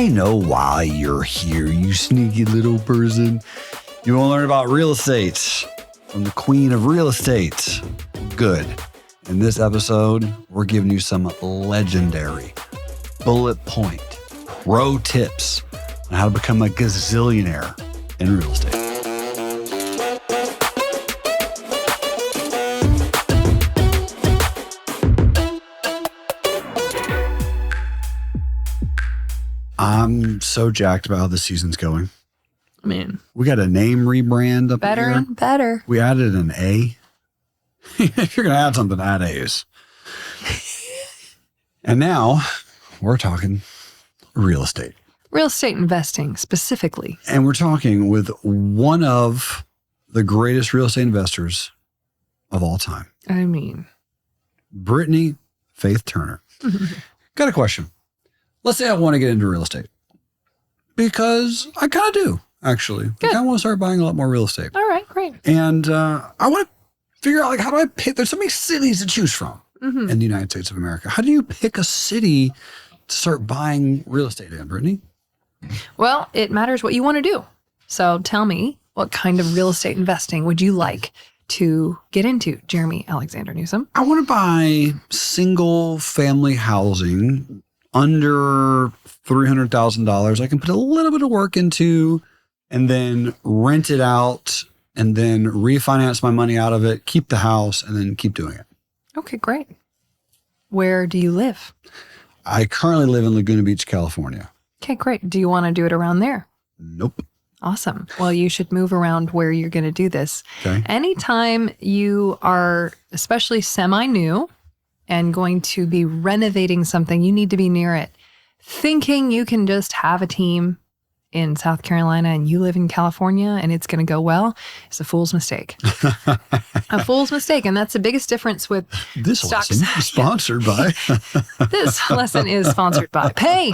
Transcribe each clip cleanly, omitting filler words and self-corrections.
I know why you're here, you sneaky little person. You want to learn about real estate from the queen of real estate. Good. In this episode, we're giving you some legendary bullet point pro tips on how to become a gazillionaire in real estate. I'm so jacked about how the season's going. I mean, we got a name rebrand up better here. And better. We added an A. If you're going to add something, add A's. And now we're talking real estate. Real estate investing specifically. And we're talking with one of the greatest real estate investors of all time. I mean, Britnie Turner. Got a question. Let's say I want to get into real estate because I kind of do, actually. Like, I want to start buying a lot more real estate. All right, great. And I want to figure out, like, how do I pick? There's so many cities to choose from in the United States of America. How do you pick a city to start buying real estate in, Britnie? Well, it matters what you want to do. So tell me, what kind of real estate investing would you like to get into, Jerremy Alexander Newsome? I want to buy single family housing under $300,000. I can put a little bit of work into and then rent it out and then refinance my money out of it, keep the house, and then keep doing it. Okay, great. Where do you live? I currently live in Laguna Beach, California. Okay, great. Do you want to do it around there? Nope. Awesome. Well, you should move around where you're going to do this. Okay. Anytime you are especially semi-new and going to be renovating something, you need to be near it. Thinking you can just have a team in South Carolina and you live in California and it's going to go well is a fool's mistake. A fool's mistake. And that's the biggest difference with this lesson is sponsored by. This lesson is sponsored by. Hey,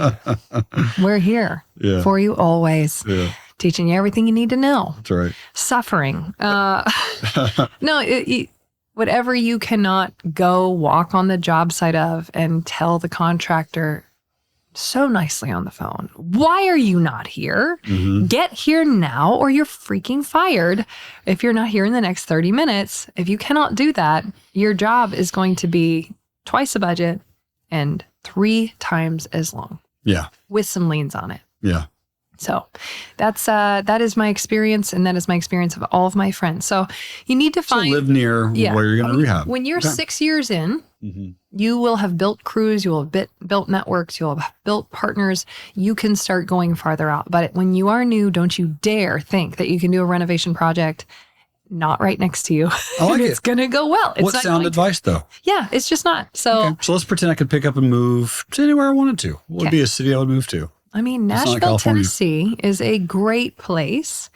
we're here for you always. Yeah. Teaching you everything you need to know. That's right. Suffering. No, whatever you cannot go walk on the job site of and tell the contractor so nicely on the phone, why are you not here? Get here now or you're freaking fired if you're not here in the next 30 minutes. If you cannot do that, your job is going to be twice the budget and 3 times as long. Yeah. With some liens on it. Yeah. So that is my experience, and that is my experience of all of my friends. So you need to find... So live near where you're going to rehab. When you're 6 years in, you will have built crews, you will have built networks, you'll have built partners. You can start going farther out. But when you are new, don't you dare think that you can do a renovation project not right next to you. I like It's going to go well. It's what sound advice, though? Yeah, it's just not. So, So let's pretend I could pick up and move to anywhere I wanted to. What would be a city I would move to? I mean, Nashville, Tennessee is a great place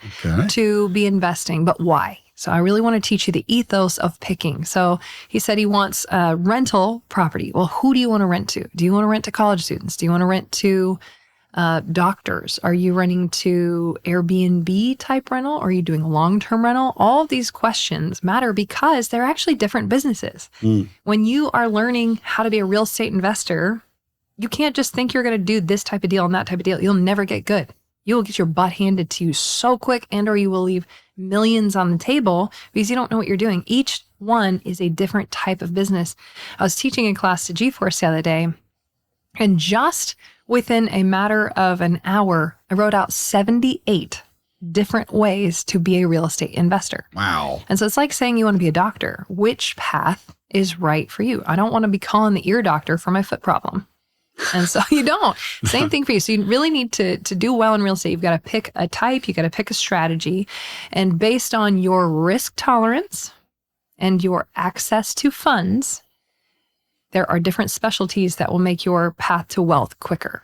to be investing, but why? So I really want to teach you the ethos of picking. So he said he wants a rental property. Well, who do you want to rent to? Do you want to rent to college students? Do you want to rent to doctors? Are you renting to Airbnb type rental? Or are you doing long-term rental? All of these questions matter because they're actually different businesses. When you are learning how to be a real estate investor, you can't just think you're going to do this type of deal and that type of deal. You'll never get good. You will get your butt handed to you so quick, and or you will leave millions on the table because you don't know what you're doing. Each one is a different type of business. I was teaching a class to GeForce the other day, and just within a matter of an hour, I wrote out 78 different ways to be a real estate investor. Wow. And so it's like saying you want to be a doctor. Which path is right for you? I don't want to be calling the ear doctor for my foot problem. And so you don't. Same thing for you. So you really need to do well in real estate. You've got to pick a type. You got to pick a strategy. And based on your risk tolerance and your access to funds, there are different specialties that will make your path to wealth quicker.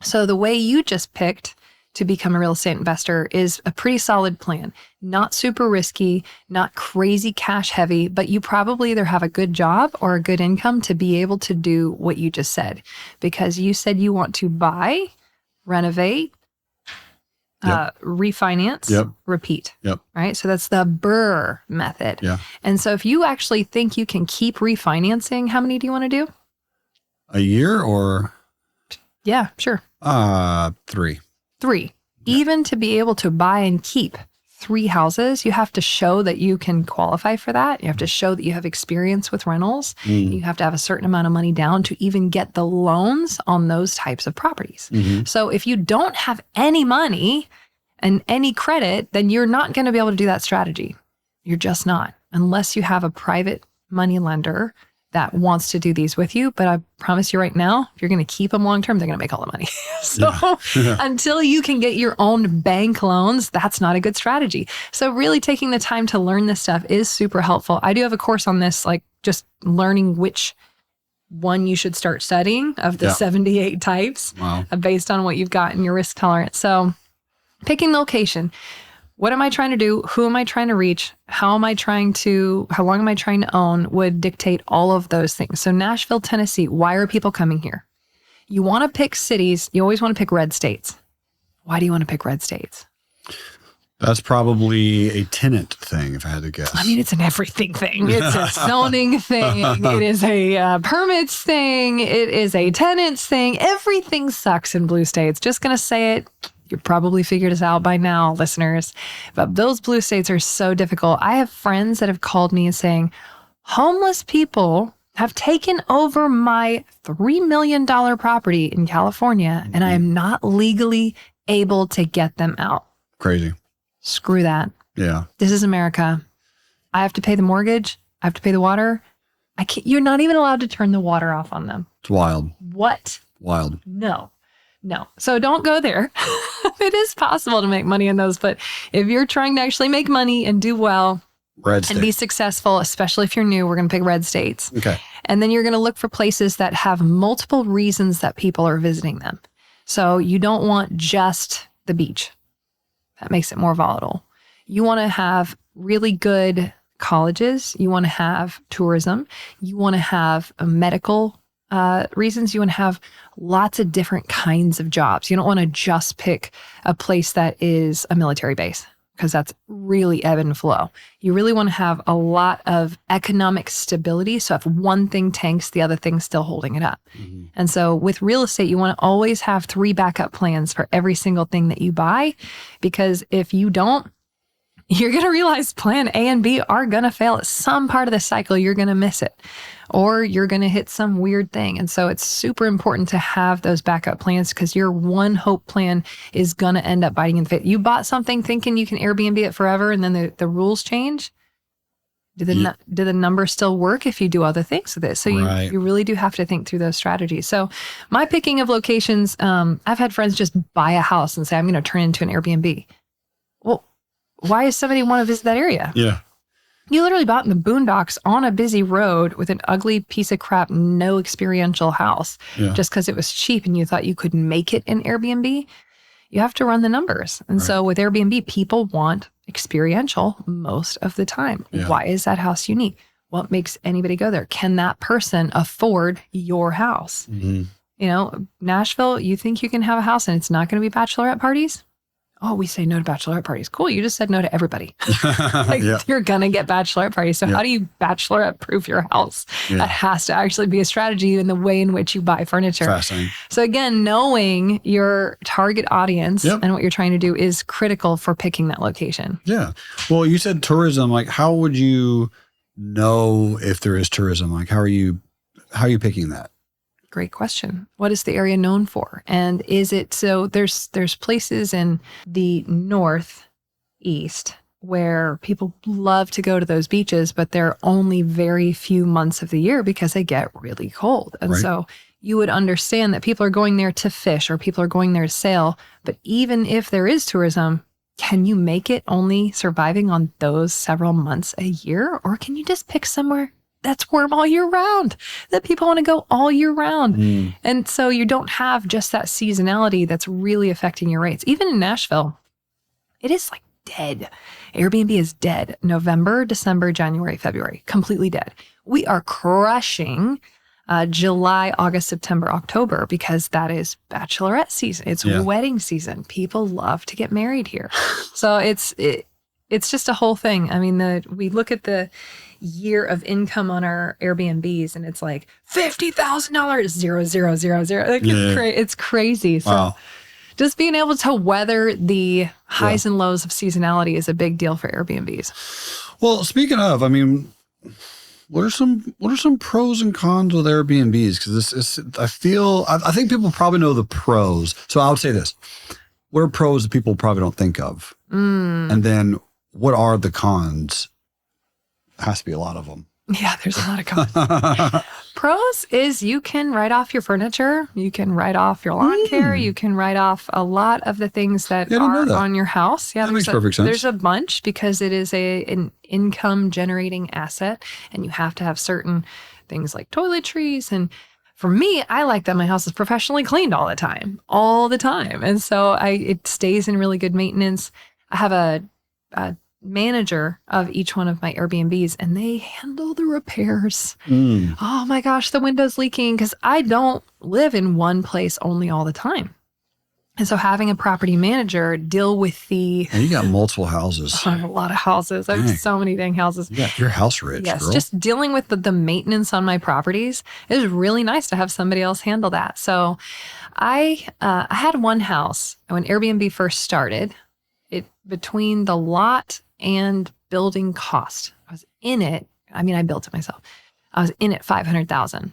So the way you just picked to become a real estate investor is a pretty solid plan. Not super risky, not crazy cash heavy, but you probably either have a good job or a good income to be able to do what you just said. Because you said you want to buy, renovate, refinance, repeat. Right? So that's the BRRRR method. And so if you actually think you can keep refinancing, how many do you want to do? A year or? Yeah, sure. 3. Three. Yeah. Even to be able to buy and keep 3 houses, you have to show that you can qualify for that. You have to show that you have experience with rentals. You have to have a certain amount of money down to even get the loans on those types of properties. So if you don't have any money and any credit, then you're not going to be able to do that strategy. You're just not, unless you have a private money lender that wants to do these with you. But I promise you right now, if you're going to keep them long-term, they're going to make all the money. So until you can get your own bank loans, that's not a good strategy. So really taking the time to learn this stuff is super helpful. I do have a course on this, like just learning which one you should start studying of the 78 types based on what you've got in your risk tolerance. So picking the location. What am I trying to do? Who am I trying to reach? How long am I trying to own would dictate all of those things. So Nashville, Tennessee, why are people coming here? You want to pick cities. You always want to pick red states. Why do you want to pick red states? That's probably a tenant thing, if I had to guess. I mean, it's an everything thing. It's a zoning thing. It is a permits thing. It is a tenants thing. Everything sucks in blue states. Just going to say it. You probably figured this out by now, listeners. But those blue states are so difficult. I have friends that have called me and saying, homeless people have taken over my $3 million property in California, and I am not legally able to get them out. Crazy. Screw that. Yeah. This is America. I have to pay the mortgage. I have to pay the water. You're not even allowed to turn the water off on them. It's wild. What? Wild. No. So don't go there. It is possible to make money in those, but if you're trying to actually make money and do well and be successful, especially if you're new, we're going to pick red states. Okay. And then you're going to look for places that have multiple reasons that people are visiting them. So you don't want just the beach. That makes it more volatile. You want to have really good colleges. You want to have tourism. You want to have a medical reasons. You want to have lots of different kinds of jobs. You don't want to just pick a place that is a military base, because that's really ebb and flow. You really want to have a lot of economic stability. So if one thing tanks, the other thing's still holding it up. And so with real estate, you want to always have 3 backup plans for every single thing that you buy, because if you don't, you're going to realize plan A and B are going to fail at some part of the cycle. You're going to miss it, or you're going to hit some weird thing. And so it's super important to have those backup plans, because your one hope plan is going to end up biting in the face. You bought something thinking you can Airbnb it forever, and then the rules change. Do the numbers still work if you do other things with it? So you really do have to think through those strategies. So my picking of locations, I've had friends just buy a house and say, I'm going to turn it into an Airbnb. Well, why does somebody want to visit that area? Yeah. You literally bought in the boondocks on a busy road with an ugly piece of crap, no experiential house, just because it was cheap and you thought you could make it in Airbnb. You have to run the numbers. And so with Airbnb, people want experiential most of the time. Yeah. Why is that house unique? What makes anybody go there? Can that person afford your house? You know, Nashville, you think you can have a house and it's not going to be bachelorette parties? Oh, we say no to bachelorette parties. Cool. You just said no to everybody. You're going to get bachelorette parties. So how do you bachelorette proof your house? That has to actually be a strategy in the way in which you buy furniture. Fascinating. So again, knowing your target audience and what you're trying to do is critical for picking that location. Yeah. Well, you said tourism. Like, how would you know if there is tourism? Like, how are you picking that? Great question. What is the area known for? And is it, so there's places in the northeast where people love to go to those beaches, but they're only very few months of the year because they get really cold. And so you would understand that people are going there to fish or people are going there to sail. But even if there is tourism, can you make it only surviving on those several months a year? Or can you just pick somewhere that's warm all year round, that people want to go all year round? And so you don't have just that seasonality that's really affecting your rates. Even in Nashville, it is like dead. Airbnb is dead. November, December, January, February, completely dead. We are crushing July, August, September, October, because that is bachelorette season. It's wedding season. People love to get married here. So It's just a whole thing. I mean, we look at the year of income on our Airbnbs and it's like $50,000, 0,000. Like it's crazy. So wow. Just being able to weather the highs and lows of seasonality is a big deal for Airbnbs. Well, speaking of, I mean, what are some pros and cons with Airbnbs? Because I think people probably know the pros. So I would say this: what are pros that people probably don't think of? And then what are the cons? Has to be a lot of them. Yeah, there's a lot of cons. Pros is you can write off your furniture, you can write off your lawn care, you can write off a lot of the things that are on your house. Yeah, that makes perfect sense. There's a bunch because it is an income generating asset, and you have to have certain things like toiletries. And for me, I like that my house is professionally cleaned all the time. And so it stays in really good maintenance. I have a manager of each one of my Airbnbs, and they handle the repairs. Oh my gosh, the window's leaking, because I don't live in one place only all the time. And so having a property manager deal with and you got multiple houses. I have a lot of houses. I have so many dang houses. Yeah, you're house rich, yes, girl. Just dealing with the maintenance on my properties is really nice to have somebody else handle that. So I had one house when Airbnb first started. Between the lot and building cost, I was in it. I mean, I built it myself. I was in it $500,000,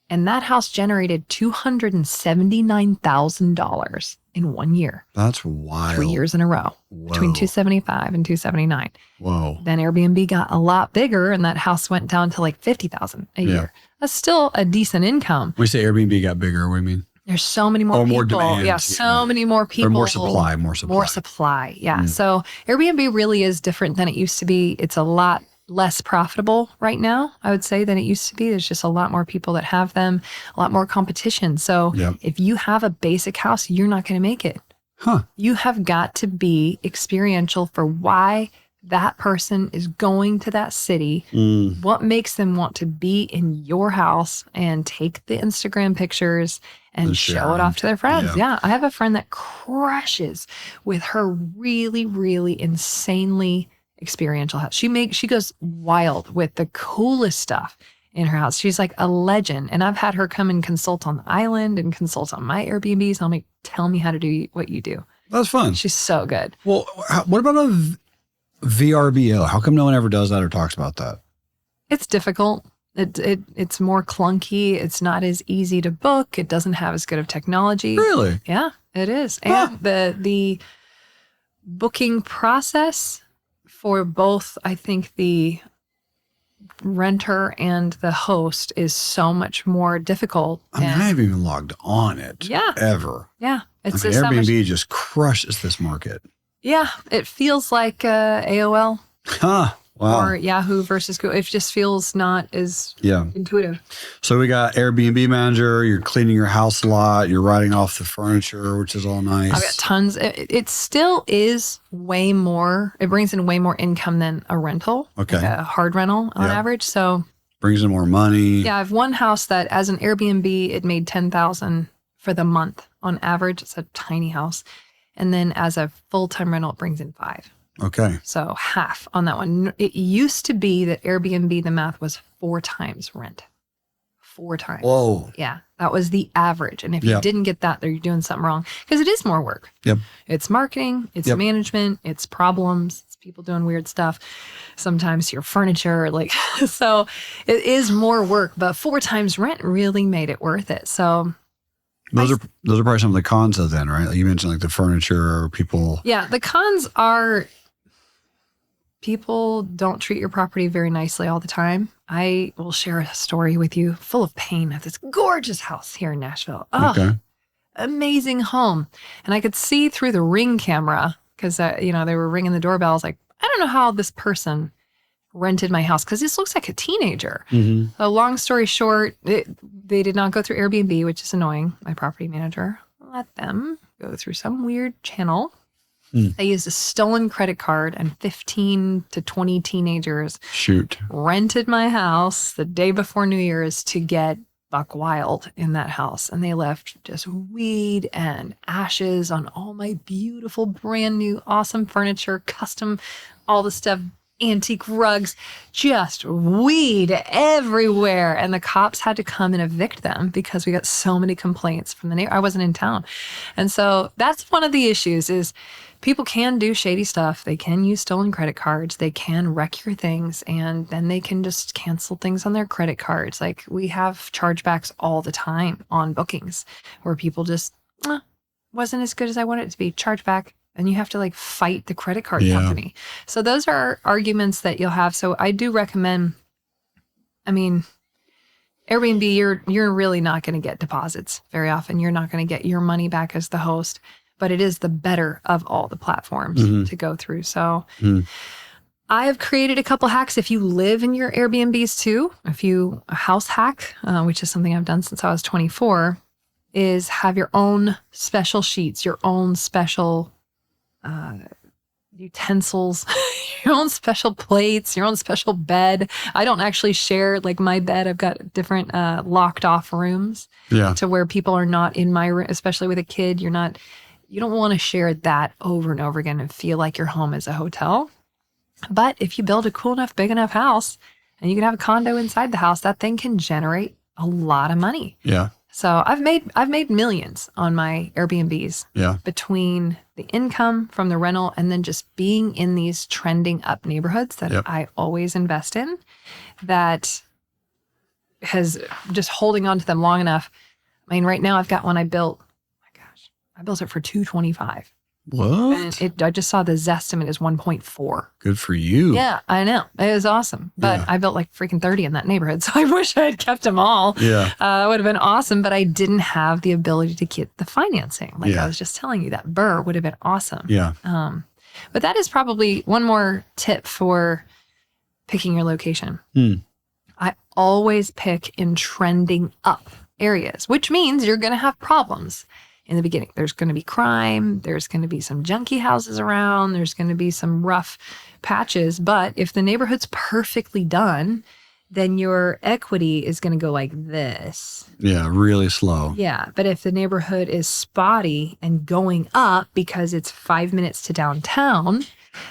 and that house generated $279,000 in 1 year. That's wild. 3 years in a row. Whoa. Between 275 and 279. Whoa. Then Airbnb got a lot bigger, and that house went down to like 50,000 a year. That's still a decent income. When we say Airbnb got bigger, what do you mean? There's so many more people. More demand. Yeah, so many more people. Or more supply. More supply. Yeah. So Airbnb really is different than it used to be. It's a lot less profitable right now, I would say, than it used to be. There's just a lot more people that have them, a lot more competition. So if you have a basic house, you're not going to make it. You have got to be experiential for why that person is going to that city, what makes them want to be in your house and take the Instagram pictures and show it off to their friends. Yeah. I have a friend that crushes with her really, really insanely experiential house. She goes wild with the coolest stuff in her house. She's like a legend. And I've had her come and consult on the island and consult on my Airbnbs. I'm like, tell me how to do what you do. That's fun. She's so good. Well, what about a VRBO? How come no one ever does that or talks about that? It's difficult. It's more clunky. It's not as easy to book. It doesn't have as good of technology. Really? Yeah, it is. And the booking process for both, I think, the renter and the host is so much more difficult. I mean, I haven't even logged on it. Ever. Yeah. It's Airbnb just crushes this market. Yeah. It feels like AOL. Wow. Or Yahoo versus Google. It just feels not as intuitive. So we got Airbnb manager. You're cleaning your house a lot. You're writing off the furniture, which is all nice. I've got tons. It still is way more. It brings in way more income than a rental. Okay. Like a hard rental on average. So brings in more money. Yeah. I have one house that as an Airbnb, it made $10,000 for the month on average. It's a tiny house. And then as a full-time rental, it brings in $5,000. Okay. So half on that one. It used to be that Airbnb, the math was 4 times rent. 4 times. Whoa. Yeah. That was the average. And if you didn't get that, you're doing something wrong. Because it is more work. Yep. It's marketing. It's management. It's problems. It's people doing weird stuff. Sometimes your furniture. So it is more work. But 4 times rent really made it worth it. So those are probably some of the cons of then, right? Like you mentioned, like the furniture or people. Yeah. The cons are people don't treat your property very nicely all the time. I will share a story with you full of pain of this gorgeous house here in Nashville. Oh, amazing home. And I could see through the Ring camera because, they were ringing the doorbell. I was like, I don't know how this person rented my house because this looks like a teenager. So long story short, they did not go through Airbnb, which is annoying. My property manager let them go through some weird channel. They used a stolen credit card, and 15 to 20 teenagers rented my house the day before New Year's to get buck wild in that house. And they left just weed and ashes on all my beautiful, brand new, awesome furniture, custom, all the stuff, antique rugs, just weed everywhere. And the cops had to come and evict them because we got so many complaints from the neighbor. I wasn't in town. And so that's one of the issues is people can do shady stuff. They can use stolen credit cards. They can wreck your things, and then they can just cancel things on their credit cards. Like we have chargebacks all the time on bookings where people just wasn't as good as I wanted it to be. Chargeback. And you have to like fight the credit card company. So those are arguments that you'll have. So I do recommend, I mean, Airbnb, you're really not going to get deposits very often. You're not going to get your money back as the host, but it is the better of all the platforms to go through. So I have created a couple hacks. If you live in your Airbnbs too, a house hack, which is something I've done since I was 24, is have your own special sheets, your own special utensils, your own special plates, your own special bed. I don't actually share like my bed. I've got different locked off rooms to where people are not in my room, especially with a kid. You don't want to share that over and over again and feel like your home is a hotel. But if you build a cool enough, big enough house and you can have a condo inside the house, that thing can generate a lot of money. Yeah. So I've made millions on my Airbnbs between the income from the rental and then just being in these trending up neighborhoods that I always invest in, that has just holding on to them long enough. I mean, right now I've got one I built. Oh my gosh, I built it for $225. What? And I just saw the Zestimate is 1.4. Good for you. Yeah, I know. It was awesome. But I built like freaking 30 in that neighborhood. So I wish I had kept them all. Yeah. It would have been awesome. But I didn't have the ability to get the financing. Like I was just telling you, that burr would have been awesome. Yeah. But that is probably one more tip for picking your location. I always pick in trending up areas, which means you're going to have problems. In the beginning, there's going to be crime. There's going to be some junky houses around. There's going to be some rough patches. But if the neighborhood's perfectly done, then your equity is going to go like this. Yeah, really slow. Yeah. But if the neighborhood is spotty and going up because it's 5 minutes to downtown,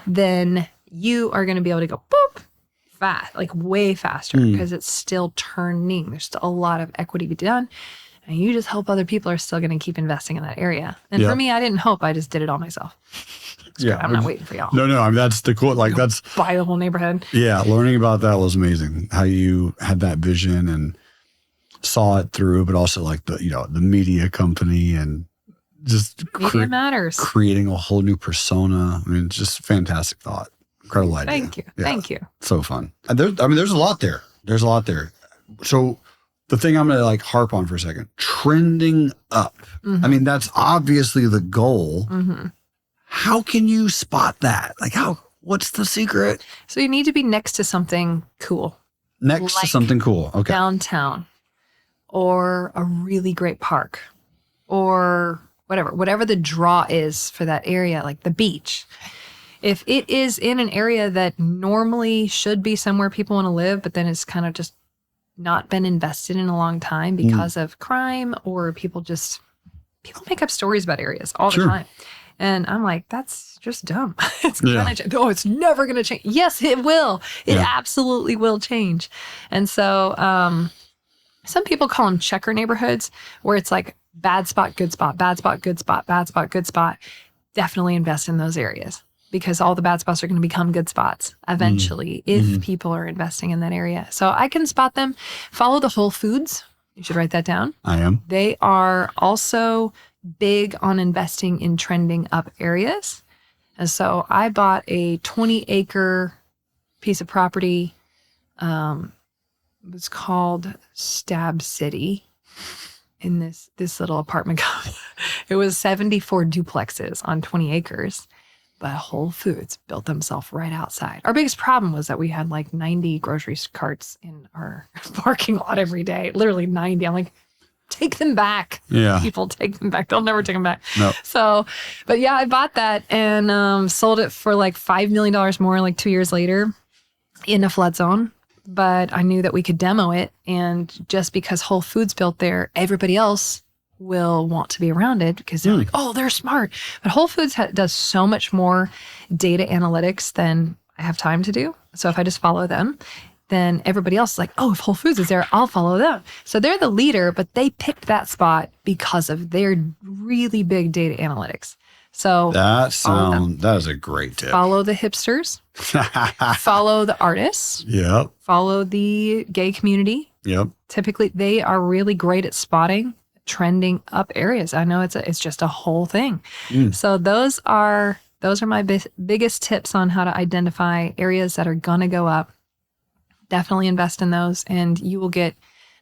then you are going to be able to go boop fast, like way faster because it's still turning. There's still a lot of equity to be done. And you just hope other people are still going to keep investing in that area. And for me, I didn't hope. I just did it all myself. I'm not waiting for y'all. No. I mean, that's the cool. Like that's buy the whole neighborhood. Yeah, learning about that was amazing. How you had that vision and saw it through, but also like the media company and just media matters. Creating a whole new persona. I mean, just fantastic thought. Incredible idea. Thank you. Yeah, thank you. So fun. And there's a lot there. There's a lot there. So. The thing I'm going to like harp on for a second, trending up. I mean, that's obviously the goal. How can you spot that? Like what's the secret? So you need to be next to something cool. Next to something cool. Okay. Downtown or a really great park or whatever the draw is for that area, like the beach. If it is in an area that normally should be somewhere people want to live, but then it's kind of just not been invested in a long time because of crime or people make up stories about areas all the time. And I'm like, that's just dumb. It's gonna change. Oh, it's never going to change. Yes, it will. It absolutely will change. And so some people call them checker neighborhoods where it's like bad spot, good spot, bad spot, good spot, bad spot, good spot. Definitely invest in those areas, because all the bad spots are going to become good spots eventually if people are investing in that area. So I can spot them. Follow the Whole Foods. You should write that down. I am. They are also big on investing in trending up areas. And so I bought a 20-acre piece of property. It was called Stab City in this little apartment complex. It was 74 duplexes on 20 acres. But Whole Foods built themselves right outside. Our biggest problem was that we had like 90 grocery carts in our parking lot every day. Literally 90. I'm like, take them back. Yeah. People take them back. They'll never take them back. No. So, but yeah, I bought that and sold it for like $5 million more like 2 years later in a flood zone. but I knew that we could demo it. And just because Whole Foods built there, everybody else will want to be around it because they're like, oh, they're smart. But Whole Foods does so much more data analytics than I have time to do. So if I just follow them, then everybody else is like, oh, if Whole Foods is there, I'll follow them. So they're the leader, but they picked that spot because of their really big data analytics. So that is a great tip. Follow the hipsters, follow the artists, yep. Follow the gay community. Yep. Typically, they are really great at spotting trending up areas. I know it's just a whole thing. So those are my biggest tips on how to identify areas that are gonna go up. Definitely invest in those, and you will get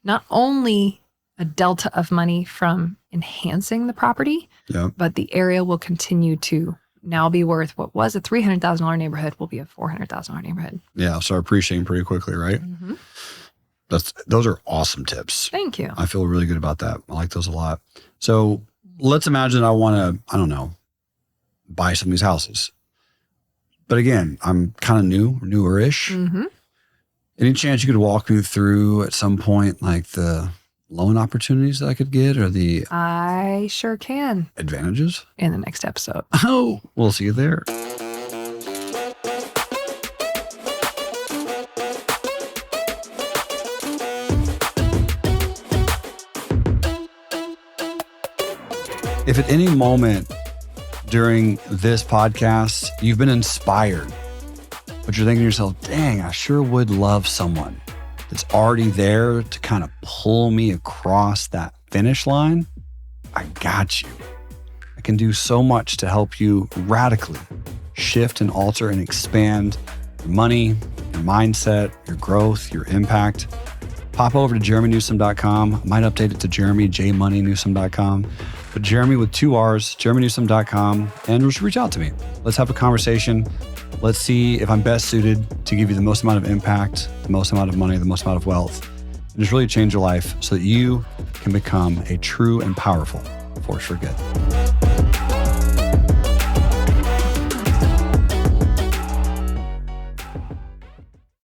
not only a delta of money from enhancing the property, but the area will continue to now be worth what was a $300,000 neighborhood will be a $400,000 neighborhood. Yeah, start appreciating pretty quickly, right? Mm-hmm. Those are awesome tips. Thank you. I feel really good about that. I like those a lot. So let's imagine I want to, I don't know, buy some of these houses. But again, I'm kind of newer-ish. Mm-hmm. Any chance you could walk me through at some point, like the loan opportunities that I could get or the... I sure can. Advantages? In the next episode. Oh, we'll see you there. If at any moment during this podcast, you've been inspired, but you're thinking to yourself, dang, I sure would love someone that's already there to kind of pull me across that finish line, I got you. I can do so much to help you radically shift and alter and expand your money, your mindset, your growth, your impact. Pop over to jerremynewsome.com. I might update it to jerremyjmoneynewsome.com. But Jerremy with 2 R's, jerremynewsome.com, and just reach out to me. Let's have a conversation. Let's see if I'm best suited to give you the most amount of impact, the most amount of money, the most amount of wealth, and just really change your life so that you can become a true and powerful force for good.